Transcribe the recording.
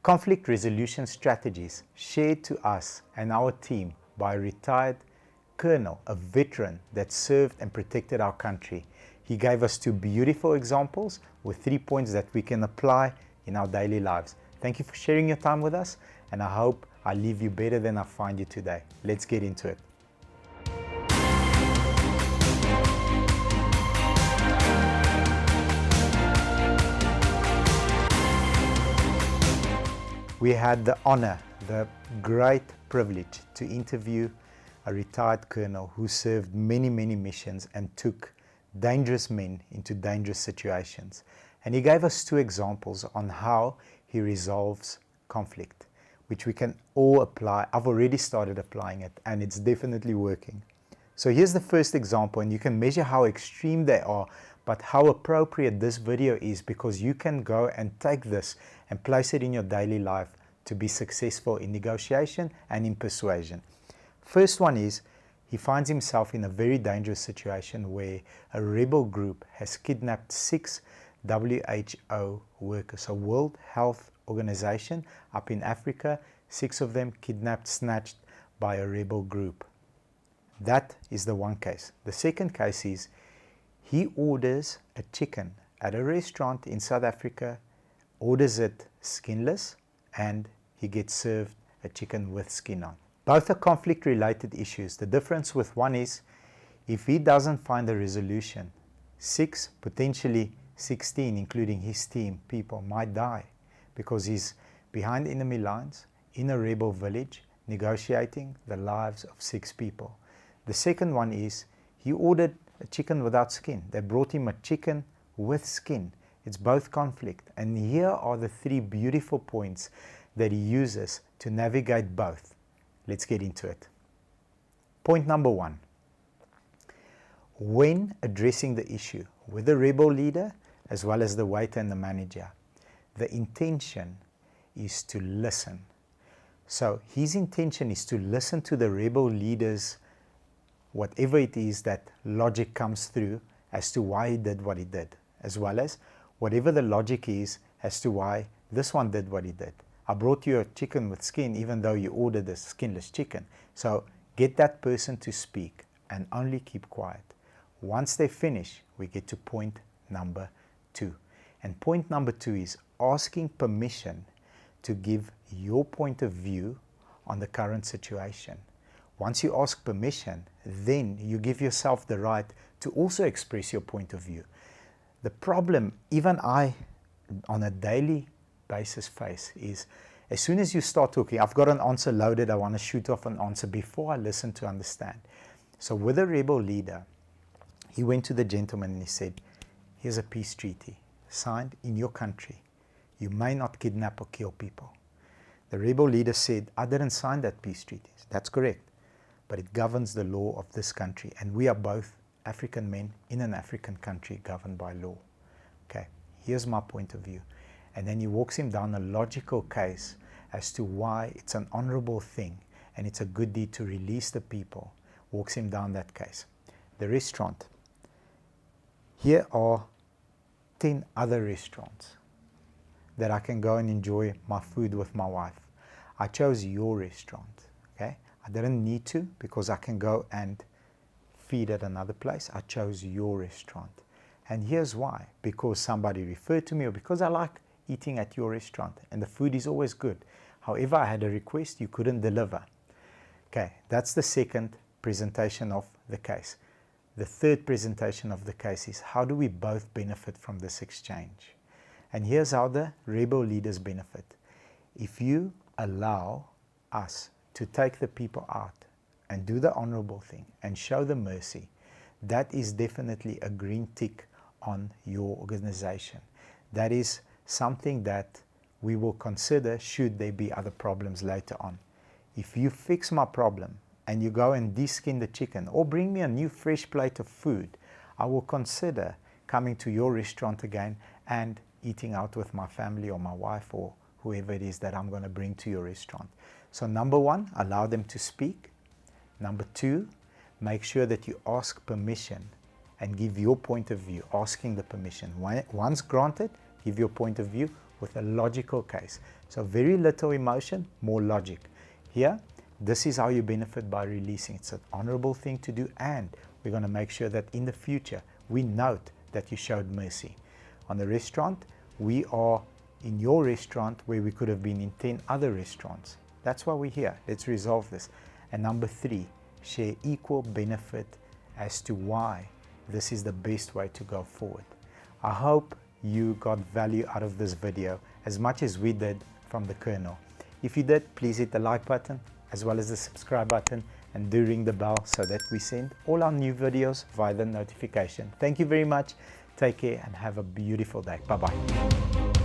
Conflict resolution strategies shared to us and our team by a retired colonel, a veteran that served and protected our country. He gave us 2 beautiful examples with 3 points that we can apply in our daily lives. Thank you for sharing your time with us, and I hope I leave you better than I find you today. Let's get into it. We had the honor, the great privilege to interview a retired colonel who served many missions and took dangerous men into dangerous situations. And he gave us 2 examples on how he resolves conflict, which we can all apply. I've already started applying it, and it's definitely working. So here's the first example, and you can measure how extreme they are, but how appropriate this video is, because you can go and take this and place it in your daily life to be successful in negotiation and in persuasion. First one is, he finds himself in a very dangerous situation where a rebel group has kidnapped 6 WHO workers, a World Health Organization up in Africa, 6 of them kidnapped, snatched by a rebel group. That is the one case. The second case is, he orders a chicken at a restaurant in South Africa, orders it skinless, and he gets served a chicken with skin on. Both are conflict-related issues. The difference with one is, if he doesn't find a resolution, 6, potentially 16, including his team, people might die because he's behind enemy lines in a rebel village negotiating the lives of 6 people. The second one is, he ordered a chicken without skin. They brought him a chicken with skin. It's both conflict. And here are the 3 beautiful points that he uses to navigate both. Let's get into it. Point number 1. When addressing the issue with the rebel leader as well as the waiter and the manager, the intention is to listen. So his intention is to listen to the rebel leader's, whatever it is that logic comes through as to why he did what he did, as well as whatever the logic is as to why this one did what he did. I brought you a chicken with skin even though you ordered a skinless chicken. So get that person to speak and only keep quiet. Once they finish, we get to point number 2. And point number 2 is asking permission to give your point of view on the current situation. Once you ask permission, then you give yourself the right to also express your point of view. The problem, even I, on a daily basis face, is as soon as you start talking, I've got an answer loaded, I want to shoot off an answer before I listen to understand. So with a rebel leader, he went to the gentleman and he said, here's a peace treaty signed in your country. You may not kidnap or kill people. The rebel leader said, I didn't sign that peace treaty. That's correct, but it governs the law of this country, and we are both African men in an African country governed by law. Okay, here's my point of view. And then he walks him down a logical case as to why it's an honorable thing and it's a good deed to release the people. Walks him down that case. The restaurant. Here are 10 other restaurants that I can go and enjoy my food with my wife. I chose your restaurant. Okay, I didn't need to because I can go and feed at another place. I chose your restaurant. And here's why. Because somebody referred to me, or because I like eating at your restaurant and the food is always good. However, I had a request, you couldn't deliver. Okay, that's the second presentation of the case. The third presentation of the case is, how do we both benefit from this exchange? And here's how the rebel leaders benefit. If you allow us to take the people out and do the honorable thing and show them mercy, that is definitely a green tick on your organization. That is something that we will consider should there be other problems later on. If you fix my problem and you go and de-skin the chicken or bring me a new fresh plate of food, I will consider coming to your restaurant again and eating out with my family or my wife or whoever it is that I'm going to bring to your restaurant. So number one, allow them to speak. Number two, make sure that you ask permission and give your point of view, asking the permission. Once granted, give your point of view with a logical case. So very little emotion, more logic. Here, this is how you benefit by releasing. It's an honorable thing to do, and we're going to make sure that in the future we note that you showed mercy. On the restaurant, we are in your restaurant where we could have been in 10 other restaurants. That's why we're here. Let's resolve this. And number 3, share equal benefit as to why this is the best way to go forward. I hope you got value out of this video as much as we did from the kernel. If you did, please hit the like button as well as the subscribe button, and do ring the bell so that we send all our new videos via the notification. Thank you very much. Take care and have a beautiful day. Bye-bye.